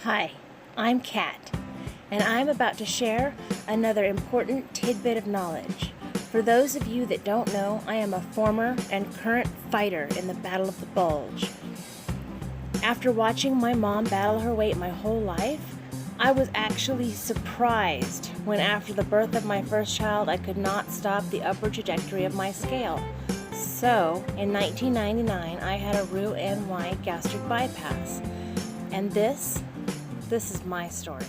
Hi, I'm Kat, and I'm about to share another important tidbit of knowledge. For those of you that don't know, I am a former and current fighter in the Battle of the Bulge. After watching my mom battle her weight my whole life, I was actually surprised when after the birth of my first child I could not stop the upward trajectory of my scale. So, in 1999, I had a Roux En gastric bypass. And this is my story.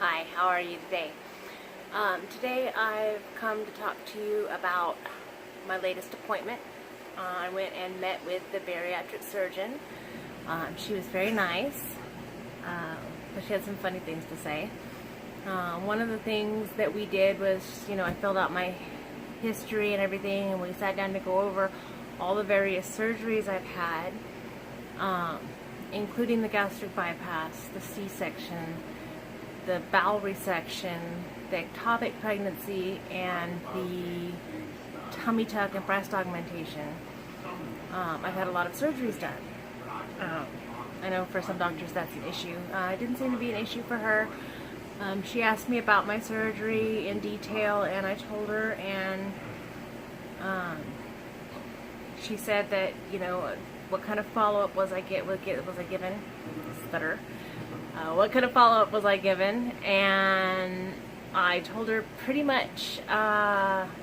Hi, how are you today? Today I've come to talk to you about my latest appointment. I went and met with the bariatric surgeon. She was very nice, but she had some funny things to say. One of the things that we did was, I filled out my history and everything, and we sat down to go over all the various surgeries I've had, including the gastric bypass, the C-section, the bowel resection, the ectopic pregnancy, and the tummy tuck and breast augmentation. I've had a lot of surgeries done. I know for some doctors that's an issue. It didn't seem to be an issue for her. She asked me about my surgery in detail, and I told her, and she said that, what kind of follow-up was I given? Stutter. What kind of follow-up was I given? And I told her pretty much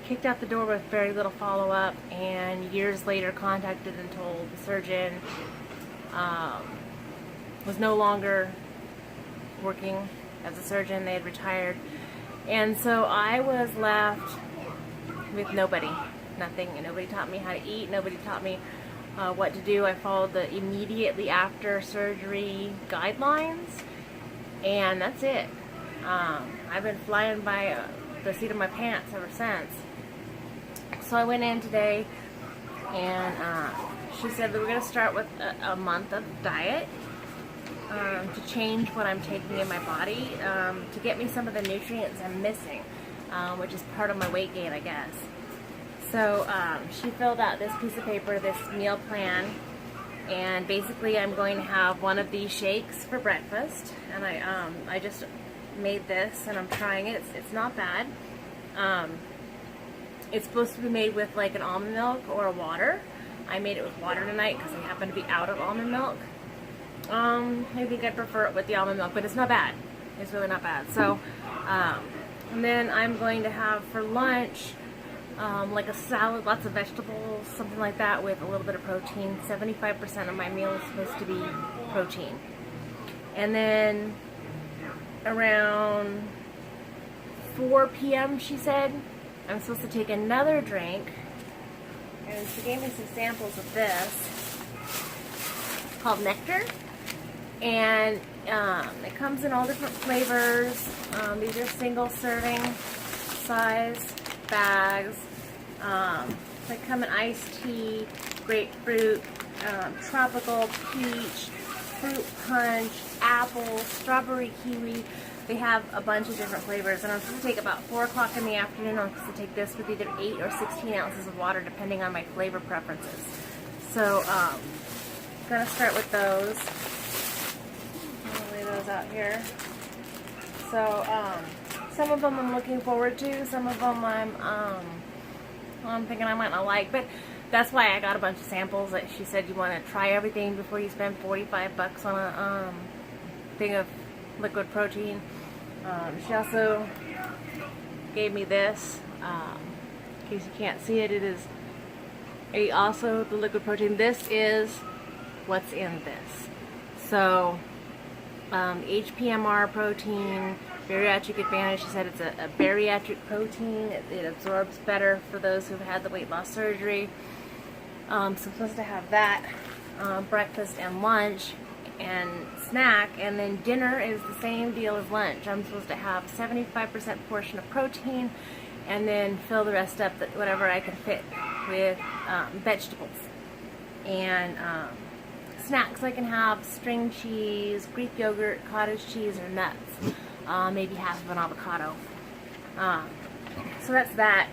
kicked out the door with very little follow-up, and years later contacted and told the surgeon was no longer working as a surgeon. They had retired, and so I was left with nobody, nothing, and nobody taught me how to eat, nobody taught me what to do. I followed the immediately after surgery guidelines, and that's it. I've been flying by the seat of my pants ever since. So I went in today, and she said that we're going to start with a month of diet to change what I'm taking in my body, to get me some of the nutrients I'm missing, which is part of my weight gain, I guess. So she filled out this piece of paper, this meal plan, and basically I'm going to have one of these shakes for breakfast, and I just made this, and I'm trying it. It's not bad. It's supposed to be made with like an almond milk or a water. I made it with water tonight because I happen to be out of almond milk. I think I prefer it with the almond milk, but it's not bad. It's really not bad. So, and then I'm going to have for lunch like a salad, lots of vegetables, something like that, with a little bit of protein. 75% of my meal is supposed to be protein. And then around 4 p.m., she said, I'm supposed to take another drink. And she gave me some samples of this called Nectar. And it comes in all different flavors. These are single serving size bags. They come in iced tea, grapefruit, tropical peach, fruit punch, apple, strawberry kiwi. They have a bunch of different flavors, and I'm supposed to take about 4 o'clock in the afternoon. I'm supposed to take this with either 8 or 16 ounces of water, depending on my flavor preferences. So, I'm going to start with those. I'll lay those out here. So, some of them I'm looking forward to. Some of them I'm thinking I might not like, but that's why I got a bunch of samples. That she said you want to try everything before you spend $45 on a thing of liquid protein. She also gave me this. In case you can't see it, it is also the liquid protein. This is what's in this. So HPMR protein, bariatric advantage. She said it's a bariatric protein. It absorbs better for those who've had the weight loss surgery. So I'm supposed to have that breakfast and lunch and snack, and then dinner is the same deal as lunch. I'm supposed to have 75% portion of protein, and then fill the rest up, whatever I can fit, with vegetables. And snacks I can have: string cheese, Greek yogurt, cottage cheese, or nuts. Maybe half of an avocado. So that's that.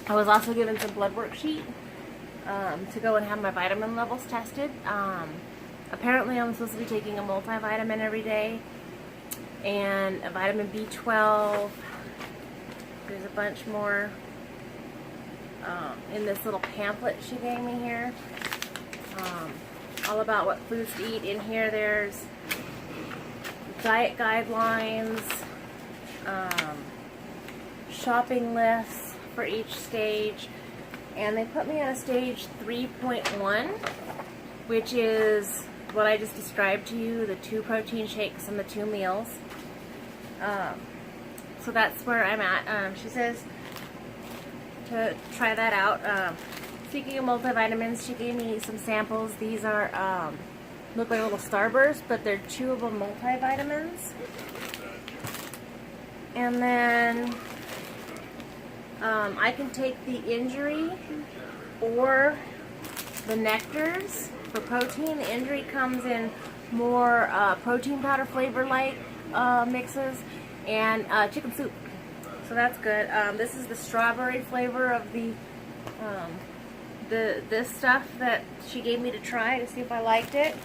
I was also given some blood worksheet to go and have my vitamin levels tested. Apparently I'm supposed to be taking a multivitamin every day and a vitamin B12. There's a bunch more in this little pamphlet she gave me here. All about what foods to eat. In here there's diet guidelines, shopping lists for each stage, and they put me on a stage 3.1, which is what I just described to you, the 2 protein shakes and the 2 meals. So that's where I'm at. She says to try that out. Speaking of multivitamins, she gave me some samples. These are look like little Starbursts, but they're chewable multivitamins. And then I can take the Injury or the Nectars for protein. The Injury comes in more protein powder flavor like mixes and chicken soup. So that's good. This is the strawberry flavor of this stuff that she gave me to try to see if I liked it.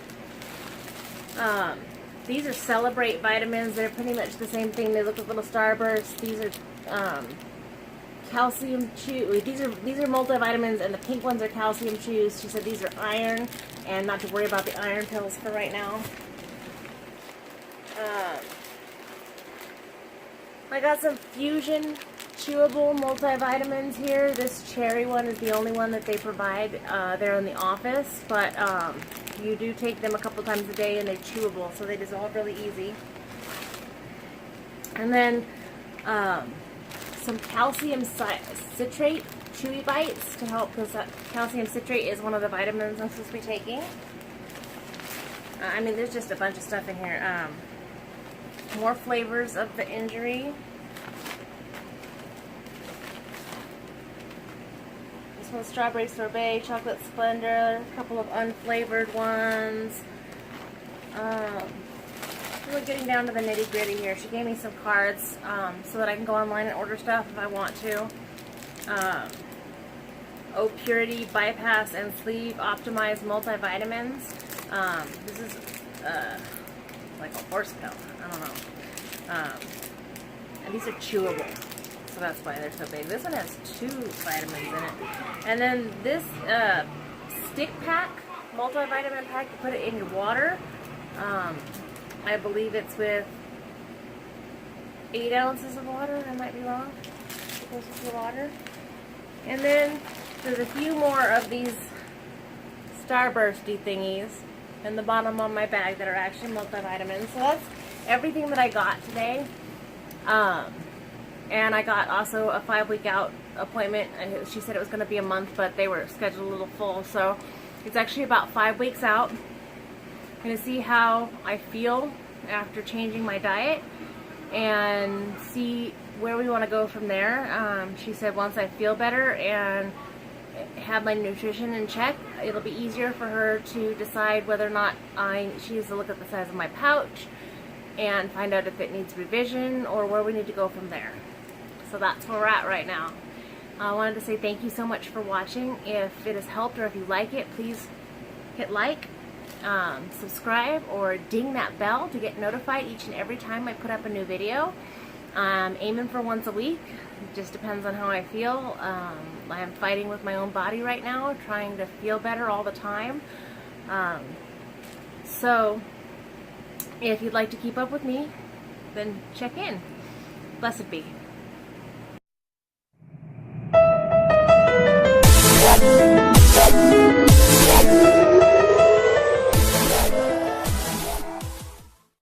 These are Celebrate vitamins. They're pretty much the same thing. They look like little Starbursts. These are calcium chew. These are multivitamins, and the pink ones are calcium chews. She said these are iron, and not to worry about the iron pills for right now. I got some Fusion chewable multivitamins here. This cherry one is the only one that they provide there in the office, but you do take them a couple times a day and they're chewable, so they dissolve really easy. And then some calcium citrate chewy bites to help, because calcium citrate is one of the vitamins I'm supposed to be taking. I mean, there's just a bunch of stuff in here. More flavors of the Injury. This one's strawberry sorbet, chocolate splendor, a couple of unflavored ones. Really getting down to the nitty gritty here. She gave me some cards so that I can go online and order stuff if I want to. O Purity Bypass and Sleeve Optimized Multivitamins. This is like a horse pill. I don't know. And these are chewable, so that's why they're so big. This one has 2 vitamins in it. And then this stick pack, multivitamin pack, you put it in your water. I believe it's with 8 ounces of water. I might be wrong. It goes with your water. And then there's a few more of these Starbursty thingies in the bottom of my bag that are actually multivitamins. So that's everything that I got today. And I got also a 5-week out appointment. And she said it was going to be a month, but they were scheduled a little full. So it's actually about 5 weeks out. I'm going to see how I feel after changing my diet and see where we want to go from there. She said once I feel better and have my nutrition in check, it'll be easier for her to decide whether or not she needs to look at the size of my pouch and find out if it needs revision or where we need to go from there. So that's where we're at right now. I wanted to say thank you so much for watching. If it has helped or if you like it, please hit like, subscribe, or ding that bell to get notified each and every time I put up a new video. I'm aiming for once a week. It just depends on how I feel. I am fighting with my own body right now, trying to feel better all the time. So if you'd like to keep up with me, then check in. Blessed be.